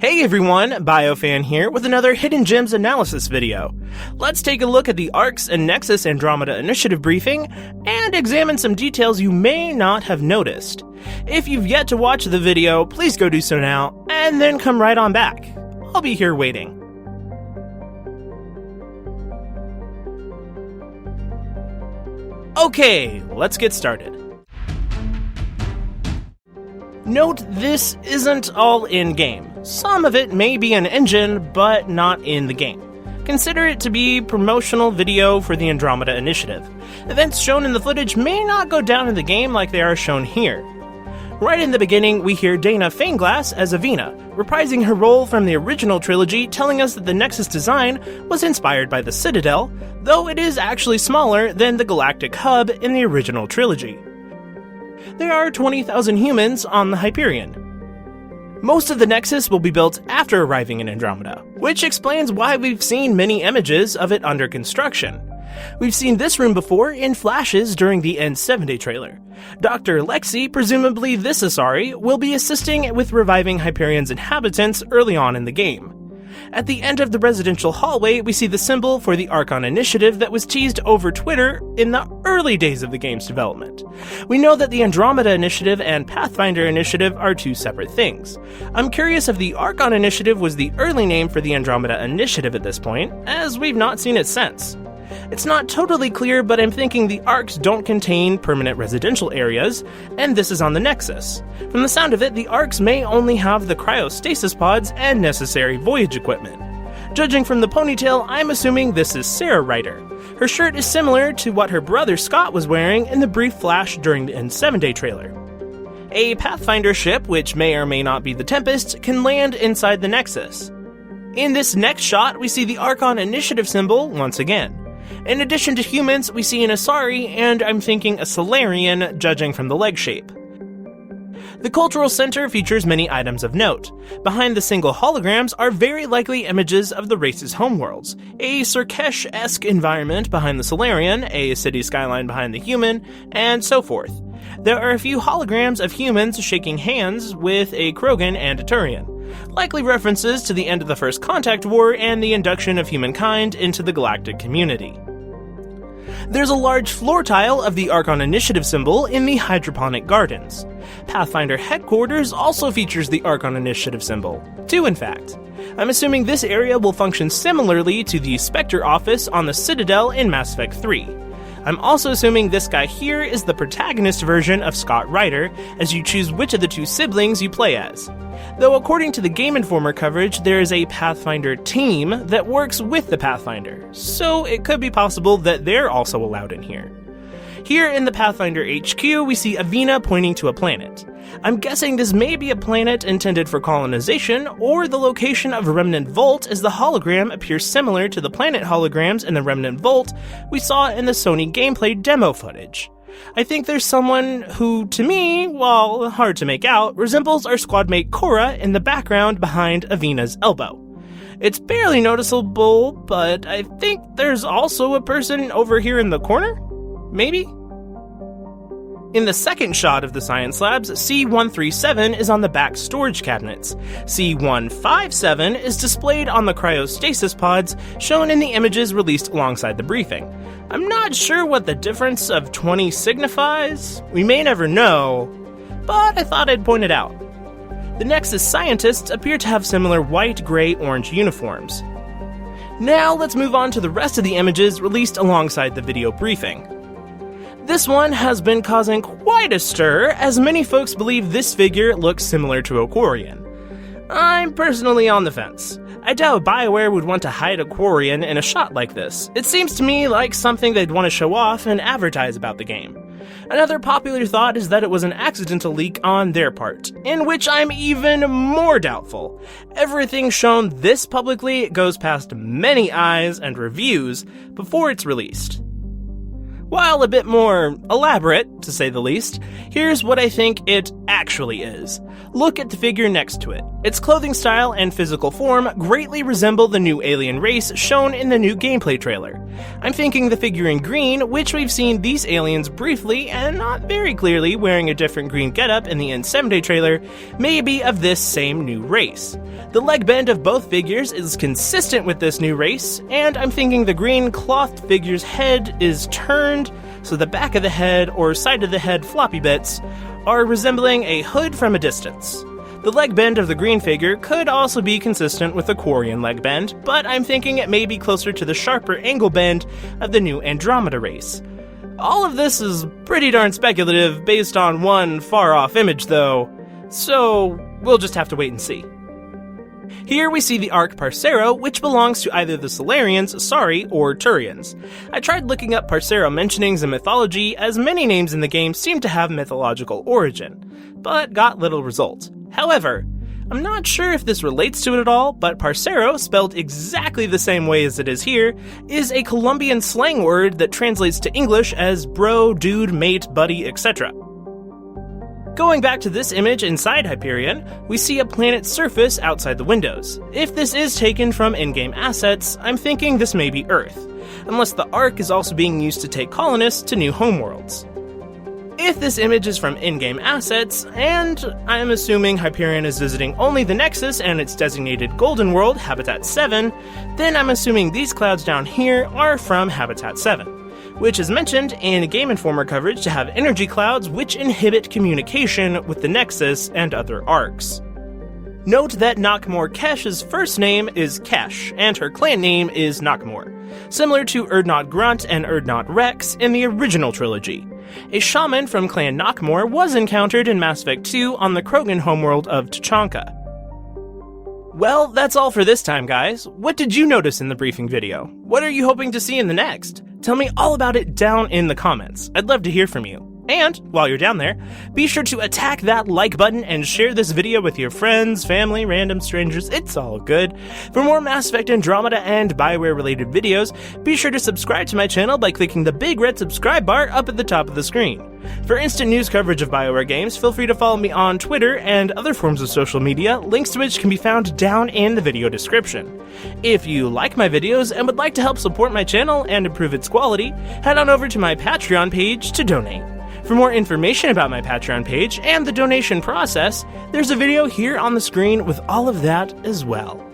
Hey everyone, Biofan here with another Hidden Gems analysis video. Let's take a look at the Arks and Nexus Andromeda Initiative Briefing and examine some details you may not have noticed. If you've yet to watch the video, please go do so now, and then come right on back. I'll be here waiting. Okay, let's get started. Note this isn't all in-game. Some of it may be an engine, but not in the game. Consider it to be promotional video for the Andromeda Initiative. Events shown in the footage may not go down in the game like they are shown here. Right in the beginning, we hear Dana Faneglass as Avina, reprising her role from the original trilogy, telling us that the Nexus design was inspired by the Citadel, though it is actually smaller than the Galactic Hub in the original trilogy. There are 20,000 humans on the Hyperion. Most of the Nexus will be built after arriving in Andromeda, which explains why we've seen many images of it under construction. We've seen this room before in flashes during the N7-Day trailer. Dr. Lexi, presumably this Asari, will be assisting with reviving Hyperion's inhabitants early on in the game. At the end of the residential hallway, we see the symbol for the Archon Initiative that was teased over Twitter in the early days of the game's development. We know that the Andromeda Initiative and Pathfinder Initiative are two separate things. I'm curious if the Archon Initiative was the early name for the Andromeda Initiative at this point, as we've not seen it since. It's not totally clear, but I'm thinking the Arks don't contain permanent residential areas, and this is on the Nexus. From the sound of it, the Arks may only have the cryostasis pods and necessary voyage equipment. Judging from the ponytail, I'm assuming this is Sarah Ryder. Her shirt is similar to what her brother Scott was wearing in the brief flash during the N7-Day trailer. A Pathfinder ship, which may or may not be the Tempest, can land inside the Nexus. In this next shot, we see the Archon Initiative symbol once again. In addition to humans, we see an Asari, and I'm thinking a Solarian, judging from the leg shape. The Cultural Center features many items of note. Behind the single holograms are very likely images of the race's homeworlds, a Surkesh-esque environment behind the Solarian, a city skyline behind the human, and so forth. There are a few holograms of humans shaking hands with a Krogan and a Turian, likely references to the end of the First Contact War and the induction of humankind into the galactic community. There's a large floor tile of the Archon Initiative symbol in the Hydroponic Gardens. Pathfinder Headquarters also features the Archon Initiative symbol. Two, in fact. I'm assuming this area will function similarly to the Spectre office on the Citadel in Mass Effect 3. I'm also assuming this guy here is the protagonist version of Scott Ryder, as you choose which of the two siblings you play as. Though according to the Game Informer coverage, there is a Pathfinder team that works with the Pathfinder, so it could be possible that they're also allowed in here. Here in the Pathfinder HQ, we see Avina pointing to a planet. I'm guessing this may be a planet intended for colonization, or the location of a Remnant Vault, as the hologram appears similar to the planet holograms in the Remnant Vault we saw in the Sony gameplay demo footage. I think there's someone who, to me, while hard to make out, resembles our squadmate Cora in the background behind Avina's elbow. It's barely noticeable, but I think there's also a person over here in the corner? Maybe? In the second shot of the science labs, C-137 is on the back storage cabinets. C-157 is displayed on the cryostasis pods, shown in the images released alongside the briefing. I'm not sure what the difference of 20 signifies. We may never know, but I thought I'd point it out. The Nexus scientists appear to have similar white, gray, orange uniforms. Now let's move on to the rest of the images released alongside the video briefing. This one has been causing quite a stir, as many folks believe this figure looks similar to a Quarian. I'm personally on the fence. I doubt BioWare would want to hide a Quarian in a shot like this. It seems to me like something they'd want to show off and advertise about the game. Another popular thought is that it was an accidental leak on their part, in which I'm even more doubtful. Everything shown this publicly goes past many eyes and reviews before it's released. While a bit more elaborate, to say the least, here's what I think it actually is. Look at the figure next to it. Its clothing style and physical form greatly resemble the new alien race shown in the new gameplay trailer. I'm thinking the figure in green, which we've seen these aliens briefly and not very clearly wearing a different green getup in the N7-Day trailer, may be of this same new race. The leg bend of both figures is consistent with this new race, and I'm thinking the green clothed figure's head is turned, so the back of the head or side of the head floppy bits are resembling a hood from a distance. The leg bend of the green figure could also be consistent with the Quarian leg bend, but I'm thinking it may be closer to the sharper angle bend of the new Andromeda race. All of this is pretty darn speculative based on one far-off image though, so we'll just have to wait and see. Here we see the Ark Parcero, which belongs to either the Solarians, or Turians. I tried looking up Parcero mentionings in mythology, as many names in the game seem to have mythological origin, but got little result. However, I'm not sure if this relates to it at all, but Parcero, spelled exactly the same way as it is here, is a Colombian slang word that translates to English as bro, dude, mate, buddy, etc. Going back to this image inside Hyperion, we see a planet's surface outside the windows. If this is taken from in-game assets, I'm thinking this may be Earth, unless the Ark is also being used to take colonists to new homeworlds. If this image is from in-game assets, and I'm assuming Hyperion is visiting only the Nexus and its designated Golden World, Habitat 7, then I'm assuming these clouds down here are from Habitat 7, which is mentioned in Game Informer coverage to have energy clouds which inhibit communication with the Nexus and other Arks. Note that Nakamor Kesh's first name is Kesh, and her clan name is Nakamor, similar to Urdnot Grunt and Urdnot Rex in the original trilogy. A shaman from Clan Nakamor was encountered in Mass Effect 2 on the Krogan homeworld of Tuchanka. Well, that's all for this time, guys. What did you notice in the briefing video? What are you hoping to see in the next? Tell me all about it down in the comments. I'd love to hear from you. And, while you're down there, be sure to attack that like button and share this video with your friends, family, random strangers, it's all good. For more Mass Effect Andromeda and BioWare related videos, be sure to subscribe to my channel by clicking the big red subscribe bar up at the top of the screen. For instant news coverage of BioWare games, feel free to follow me on Twitter and other forms of social media, links to which can be found down in the video description. If you like my videos and would like to help support my channel and improve its quality, head on over to my Patreon page to donate. For more information about my Patreon page and the donation process, there's a video here on the screen with all of that as well.